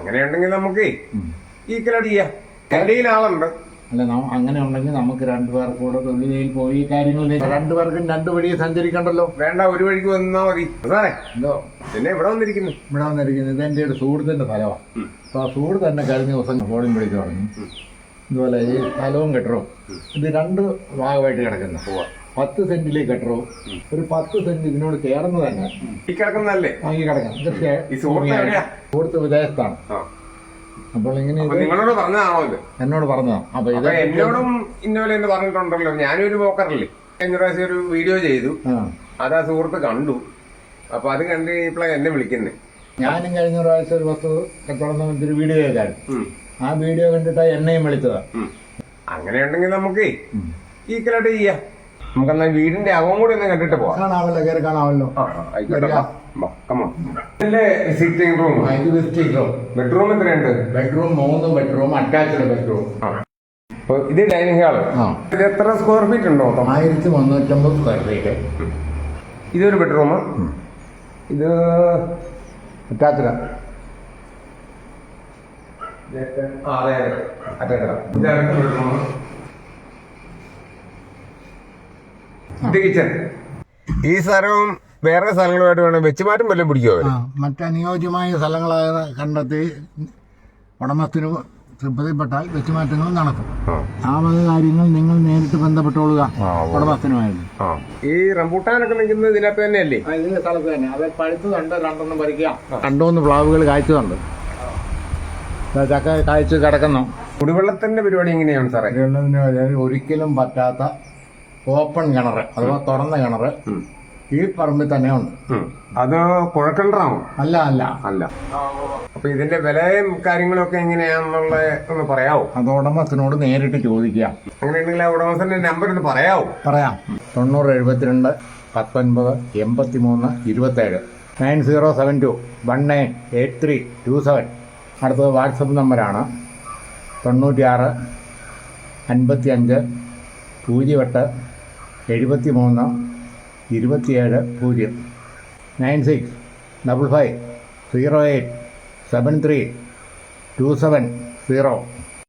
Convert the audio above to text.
അങ്ങനെയുണ്ടെങ്കിൽ നമുക്ക് ഈക്വലായിട്ട് ചെയ്യാം. എന്റെ കയ്യിൽ ആളുണ്ട്. അല്ല, അങ്ങനെ ഉണ്ടെങ്കിൽ നമുക്ക് രണ്ടുപേർക്ക് കൂടെ തൊഴിലിൽ പോയി ഈ കാര്യങ്ങൾ രണ്ടുപേർക്കും രണ്ടു വഴി സഞ്ചരിക്കണ്ടല്ലോ. വേണ്ട, ഒരു വഴിക്ക് വന്നാ മതി. അതാണേ എന്തോ പിന്നെ ഇവിടെ വന്നിരിക്കുന്നു. ഇത് എന്റെ ഒരു സുഹൃത്തിന്റെ ഫലമാണ്. അപ്പൊ ആ സുഹൃത്ത് തന്നെ കഴിഞ്ഞ ദിവസം ഫോണിൽ വിളിച്ചു പറഞ്ഞു, ഇതുപോലെ ഈ സ്ഥലവും കെട്ടറവും ഇത് രണ്ട് ഭാഗമായിട്ട് കിടക്കുന്ന 10 സെന്റിലെ കെട്ടറവും ഒരു 10 സെന്റ് ഇതിനോട് ചേർന്ന് തന്നെ ഈ കിടക്കുന്നതല്ലേ വാങ്ങി കിടക്കണം. സുഹൃത്ത് വിദേശത്താണ്. അപ്പോൾ ഇങ്ങനെ നിങ്ങളോട് പറഞ്ഞതാണോ ഇത്? എന്നോട് പറഞ്ഞതാ. അപ്പൊ ഇത് എന്നോടും ഇന്നോലെ എന്ന് പറഞ്ഞിട്ടുണ്ടല്ലോ. ഞാനൊരു ബ്രോക്കറല്ലേ, കഴിഞ്ഞ പ്രാവശ്യം ഒരു വീഡിയോ ചെയ്തു, അതാ സുഹൃത്ത് കണ്ടു. അപ്പൊ അത് കണ്ട് ഇപ്പോഴാണ് എന്നെ വിളിക്കുന്നത്. ഞാനും കഴിഞ്ഞ പ്രാവശ്യം ഒരു 10 കച്ചവടം ഒരു വീഡിയോ ചെയ്തായിരുന്നു. ആ വീഡിയോ കണ്ടിട്ടാ എന്നെയും വിളിച്ചതാ. അങ്ങനെയുണ്ടെങ്കിൽ നമുക്ക് ഈക്വലായിട്ട് ചെയ്യാം. നമുക്കെന്നാ വീടിന്റെ അകവും കൂടി ഒന്ന് കണ്ടിട്ട് പോവാം. കാണാമല്ലോ, കയറി കാണാമല്ലോ. Sitting room, visiting room. Bedroom എത്രയുണ്ട്? Bedroom 3 bedroom, attached bedroom. ഇത് ഡൈനിങ് ഹാള്. ഇത് എത്ര സ്ക്വയർ ഫീറ്റ് ഉണ്ടോ? 1350 സ്ക്വയർ ഫീറ്റ്. ഇതൊരു ബെഡ്റൂം. ഇത് അറ്റാച്ച്ഡ്. ഇത് കിച്ചൺ. ഈ സ്ഥലവും വേറെ സ്ഥലങ്ങളുമായിട്ട് വേണം വെച്ചുമാറ്റം വല്ലതും പിടിക്കുമോ? മറ്റനുയോജ്യമായ സ്ഥലങ്ങളായ കണ്ടെത്തി ഉടമസ്ഥന് തൃപ്തിപ്പെട്ടാൽ വെച്ചുമാറ്റങ്ങൾ നടക്കും. ആ വക കാര്യങ്ങൾ നിങ്ങൾ നേരിട്ട് ബന്ധപ്പെട്ടോളുക ഉടമസ്ഥനുമായിട്ട്. ഈ റംബൂട്ടാനൊക്കെ നിൽക്കുന്നത് ഇതിനകത്ത് തന്നെയല്ലേ? ഇതിന്റെ സ്ഥലത്ത് തന്നെ. അത് പഴുത്തതുണ്ട്, 2 പറിക്കാം. 2-3 പ്ലാവുകൾ കായ്ച്ചതുണ്ട്. ചക്ക കായ്ച്ച് കിടക്കുന്നു. കുടിവെള്ളത്തിന്റെ പരിപാടി എങ്ങനെയാണ് സാറേ? ഒരിക്കലും പറ്റാത്ത ഓപ്പൺ കിണറ് അഥവാ തുറന്ന കിണറ് ഈ പറമ്പിൽ തന്നെ ഉണ്ട്. അത് കുഴൽക്കിണറാണോ? അല്ല അല്ല അല്ല. അപ്പൊ ഇതിന്റെ വിലയും കാര്യങ്ങളൊക്കെ എങ്ങനെയാണെന്നുള്ള ഒന്ന് പറയാവോ? അത് ഉടമസ്ഥനോട് നേരിട്ട് ചോദിക്കാം. അങ്ങനെയുണ്ടെങ്കിൽ ആ ഉടമസ്ഥന്റെ നമ്പർ ഒന്ന് പറയാവോ? പറയാം. 9072 19 83 27 9072 198327. അടുത്തത് വാട്സപ്പ് നമ്പറാണ് 96 55 08 73 27 0 96 55 08 73 270.